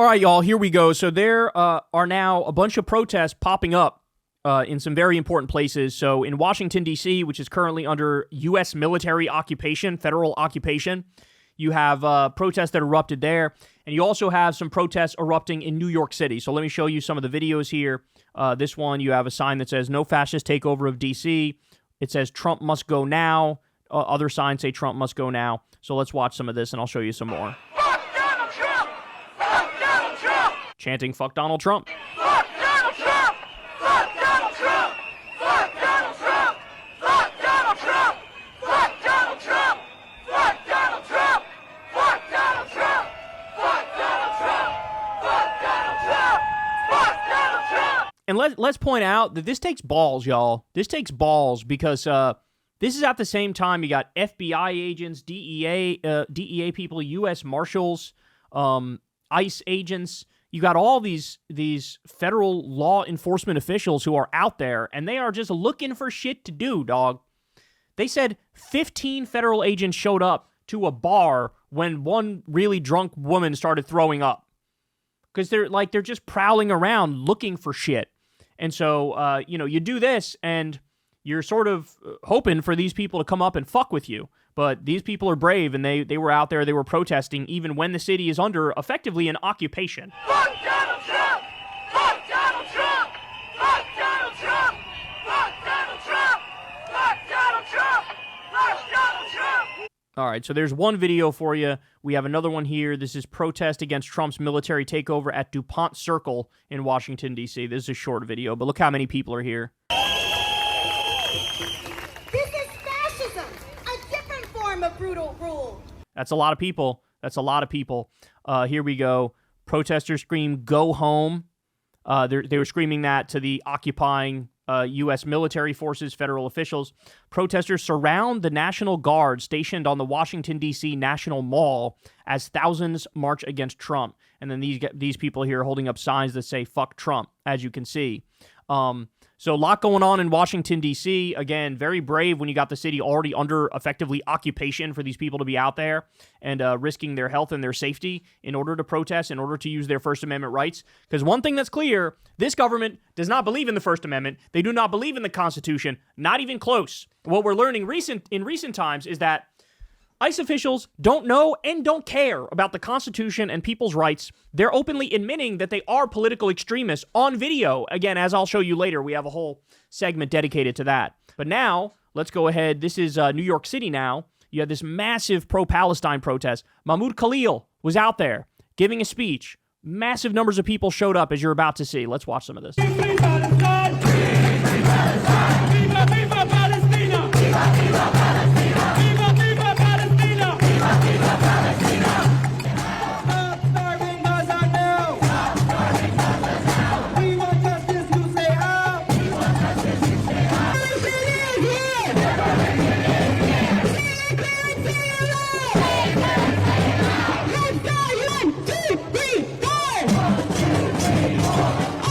All right, y'all, here we go. So there are now a bunch of protests popping up in some very important places. So in Washington, D.C., which is currently under U.S. military occupation, federal occupation, you have protests that erupted there. And you also have some protests erupting in New York City. So let me show you some of the videos here. This one, you have a sign that says, "No fascist takeover of D.C." It says, "Trump must go now." Other signs say, "Trump must go now." So let's watch some of this, and I'll show you some more. Fuck Donald Trump! Fuck Donald Trump! Chanting, "Fuck Donald Trump." Fuck Donald Trump! Fuck Donald Trump! Fuck Donald Trump! Fuck Donald Trump! Fuck Donald Trump! Fuck Donald Trump! Fuck Donald Trump! Fuck Donald Trump! Fuck Donald Trump! Fuck Donald Trump! And let's point out that this takes balls, y'all. This takes balls because this is at the same time you got FBI agents, DEA people, U.S. Marshals, ICE agents. You got all these federal law enforcement officials who are out there, and they are just looking for shit to do, dog. They said 15 federal agents showed up to a bar when one really drunk woman started throwing up. Because they're just prowling around looking for shit. And so, you do this, and you're sort of hoping for these people to come up and fuck with you. But these people are brave, and they were out there, they were protesting, even when the city is under, effectively, an occupation. Fuck Donald Trump! Fuck Donald Trump! Fuck Donald Trump! Fuck Donald Trump! Fuck Donald Trump! Fuck Donald Trump! All right, so there's one video for you. We have another one here. This is protest against Trump's military takeover at DuPont Circle in Washington, D.C. This is a short video, but look how many people are here. This is fascism, a different form of brutal rule. That's a lot of people. That's a lot of people. Here we go. Protesters scream, "Go home." They were screaming that to the occupying U.S. military forces, federal officials. Protesters surround the National Guard stationed on the Washington, D.C. National Mall as thousands march against Trump. And then these people here holding up signs that say, "Fuck Trump," as you can see. So a lot going on in Washington, D.C. Again, very brave when you got the city already under effectively occupation for these people to be out there and risking their health and their safety in order to protest, in order to use their First Amendment rights. Because one thing that's clear, this government does not believe in the First Amendment. They do not believe in the Constitution, not even close. What we're learning in recent times is that ICE officials don't know and don't care about the Constitution and people's rights. They're openly admitting that they are political extremists on video. Again, as I'll show you later, we have a whole segment dedicated to that. But now, let's go ahead. This is New York City now. You have this massive pro-Palestine protest. Mahmoud Khalil was out there giving a speech. Massive numbers of people showed up, as you're about to see. Let's watch some of this. Free Palestine! Free Palestine! Viva, viva Palestina! Viva, viva Palestina! Viva, viva Palestina! Viva, viva Palestina! Stop starving Gaza now! Stop starving Gaza now! We want justice, you say how? We want justice, you say how?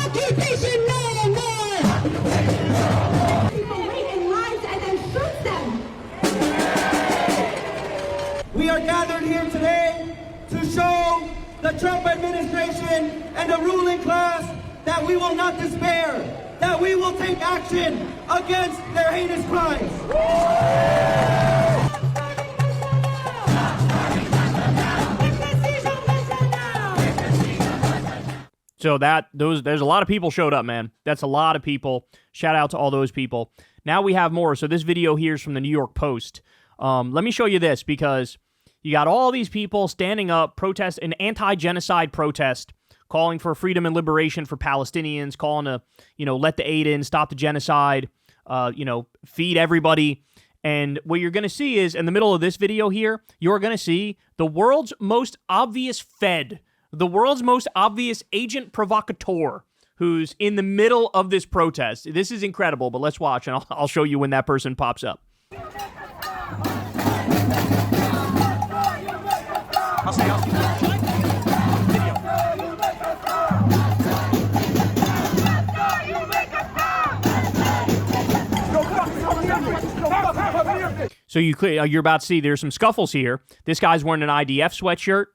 Occupation no more! People wait in lines and then shoot them. We are gathered here today to show the Trump administration and the ruling class that we will not despair, that we will take action against their heinous crimes. So there's a lot of people showed up, man. That's a lot of people. Shout out to all those people. Now we have more. So this video here is from the New York Post. Let me show you this because you got all these people standing up, protest, an anti-genocide protest, calling for freedom and liberation for Palestinians, calling to, let the aid in, stop the genocide, feed everybody. And what you're going to see is, in the middle of this video here, you're going to see the world's most obvious Fed, the world's most obvious agent provocateur, who's in the middle of this protest. This is incredible, but let's watch, and I'll show you when that person pops up. So you're about to see there's some scuffles here. This guy's wearing an IDF sweatshirt.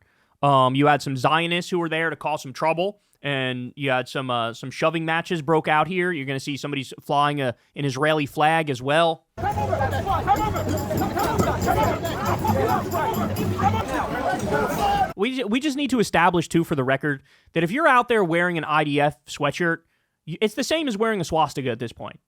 You had some Zionists who were there to cause some trouble, and you had some shoving matches broke out here. You're going to see somebody flying an Israeli flag as well. We just need to establish, too, for the record, that if you're out there wearing an IDF sweatshirt, it's the same as wearing a swastika at this point.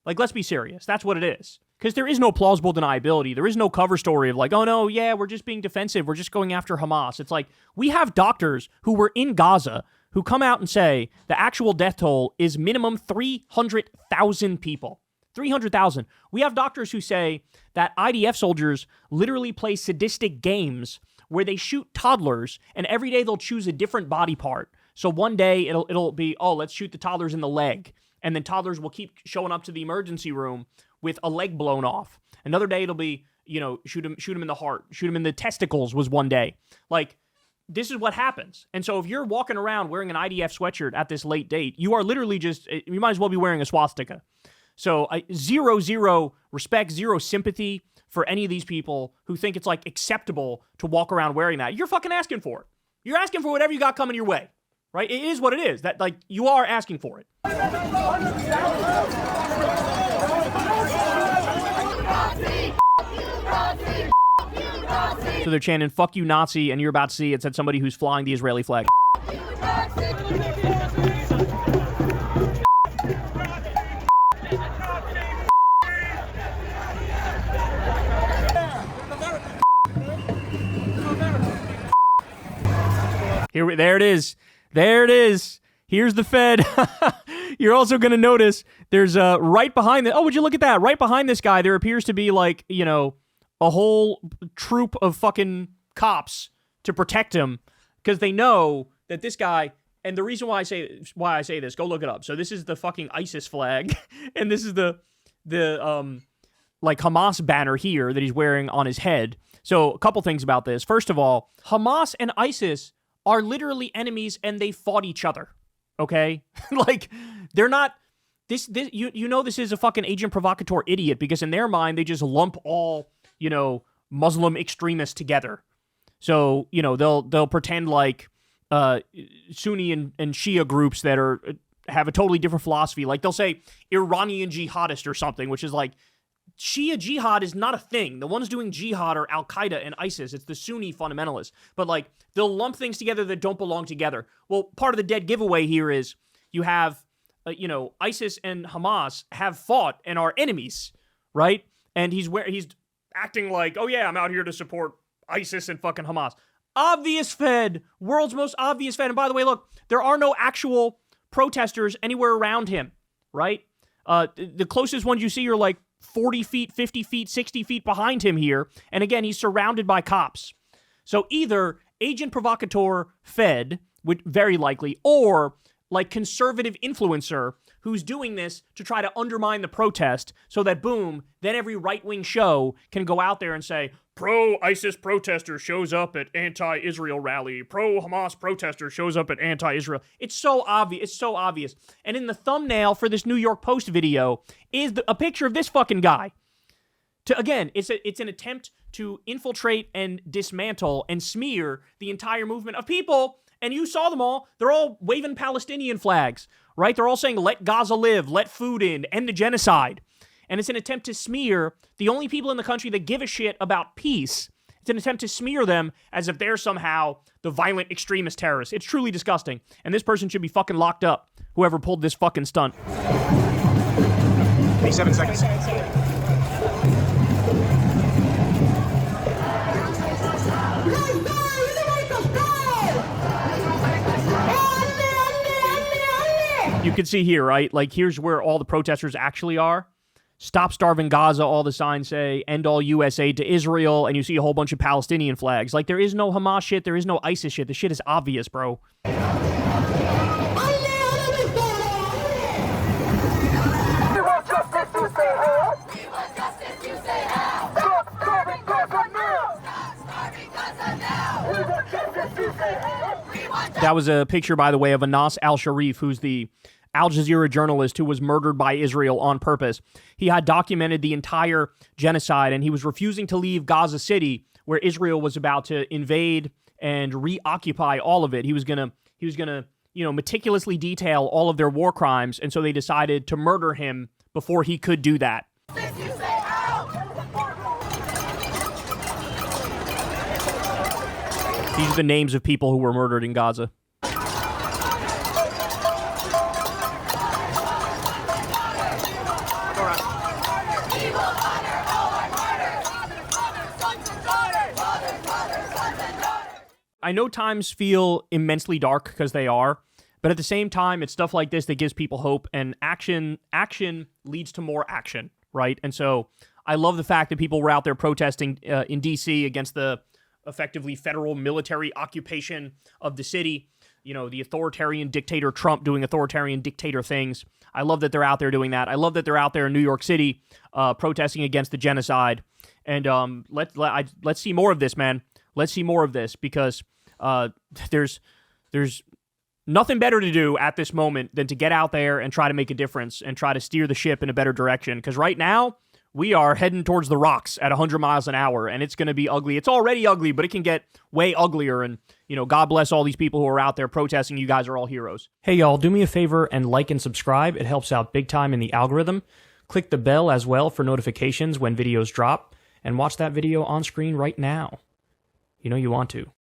Like, let's be serious. That's what it is. Because there is no plausible deniability. There is no cover story of like, oh no, yeah, we're just being defensive. We're just going after Hamas. It's like, we have doctors who were in Gaza who come out and say the actual death toll is minimum 300,000 people. 300,000. We have doctors who say that IDF soldiers literally play sadistic games where they shoot toddlers, and every day they'll choose a different body part. So one day it'll be, oh, let's shoot the toddlers in the leg. And then toddlers will keep showing up to the emergency room with a leg blown off. Another day it'll be, shoot him in the heart, shoot him in the testicles was one day. Like, this is what happens. And so if you're walking around wearing an IDF sweatshirt at this late date, you are literally you might as well be wearing a swastika. So zero respect, zero sympathy for any of these people who think it's like acceptable to walk around wearing that. You're fucking asking for it. You're asking for whatever you got coming your way, right? It is what it is. That, like, you are asking for it. So they're chanting, fuck you, Nazi, and you're about to see it said somebody who's flying the Israeli flag. There it is. There it is. Here's the Fed. You're also going to notice there's right behind the... Oh, would you look at that? Right behind this guy, there appears to be like, a whole troop of fucking cops to protect him because they know that this guy... And the reason why I say this, go look it up. So this is the fucking ISIS flag, and this is the like Hamas banner here that he's wearing on his head. So a couple things about this. First of all, Hamas and ISIS are literally enemies, and they fought each other. Okay, like they're not. This this is a fucking agent provocateur idiot because in their mind they just lump all Muslim extremists together. So they'll pretend like Sunni and Shia groups that have a totally different philosophy. Like they'll say Iranian jihadist or something, which is like Shia jihad is not a thing. The ones doing jihad are Al-Qaeda and ISIS. It's the Sunni fundamentalists. But like they'll lump things together that don't belong together. Well, part of the dead giveaway here is you have ISIS and Hamas have fought and are enemies, right? And he's acting like, oh yeah, I'm out here to support ISIS and fucking Hamas. Obvious Fed, world's most obvious Fed. And by the way, look, there are no actual protesters anywhere around him, right? The closest ones you see are like 40 feet, 50 feet, 60 feet behind him here. And again, he's surrounded by cops. So either agent provocateur Fed, which very likely, or like conservative influencer who's doing this to try to undermine the protest so that, boom, then every right-wing show can go out there and say, pro-ISIS protester shows up at anti-Israel rally. Pro-Hamas protester shows up at anti-Israel. It's so obvious. It's so obvious. And in the thumbnail for this New York Post video is a picture of this fucking guy. Again, it's an attempt to infiltrate and dismantle and smear the entire movement of people. And you saw them all. They're all waving Palestinian flags, right? They're all saying, let Gaza live, let food in, end the genocide. And it's an attempt to smear the only people in the country that give a shit about peace. It's an attempt to smear them as if they're somehow the violent extremist terrorists. It's truly disgusting. And this person should be fucking locked up, whoever pulled this fucking stunt. 27 seconds. You can see here, right? Like, here's where all the protesters actually are. Stop starving Gaza, all the signs say. End all U.S. aid to Israel. And you see a whole bunch of Palestinian flags. Like, there is no Hamas shit. There is no ISIS shit. The shit is obvious, bro. That was a picture, by the way, of Anas al-Sharif, who's the Al Jazeera journalist who was murdered by Israel on purpose. He had documented the entire genocide, and he was refusing to leave Gaza City, where Israel was about to invade and reoccupy all of it. He was gonna meticulously detail all of their war crimes, and so they decided to murder him before he could do that. These are the names of people who were murdered in Gaza. I know times feel immensely dark because they are, but at the same time, it's stuff like this that gives people hope, and action leads to more action, right? And so I love the fact that people were out there protesting in D.C. against the effectively federal military occupation of the city, the authoritarian dictator Trump doing authoritarian dictator things. I love that they're out there doing that. I love that they're out there in New York City protesting against the genocide. And let's see more of this, man. Let's see more of this, because there's nothing better to do at this moment than to get out there and try to make a difference and try to steer the ship in a better direction. Because right now, we are heading towards the rocks at 100 miles an hour, and it's going to be ugly. It's already ugly, but it can get way uglier. And, God bless all these people who are out there protesting. You guys are all heroes. Hey, y'all, do me a favor and like and subscribe. It helps out big time in the algorithm. Click the bell as well for notifications when videos drop, and watch that video on screen right now. You want to.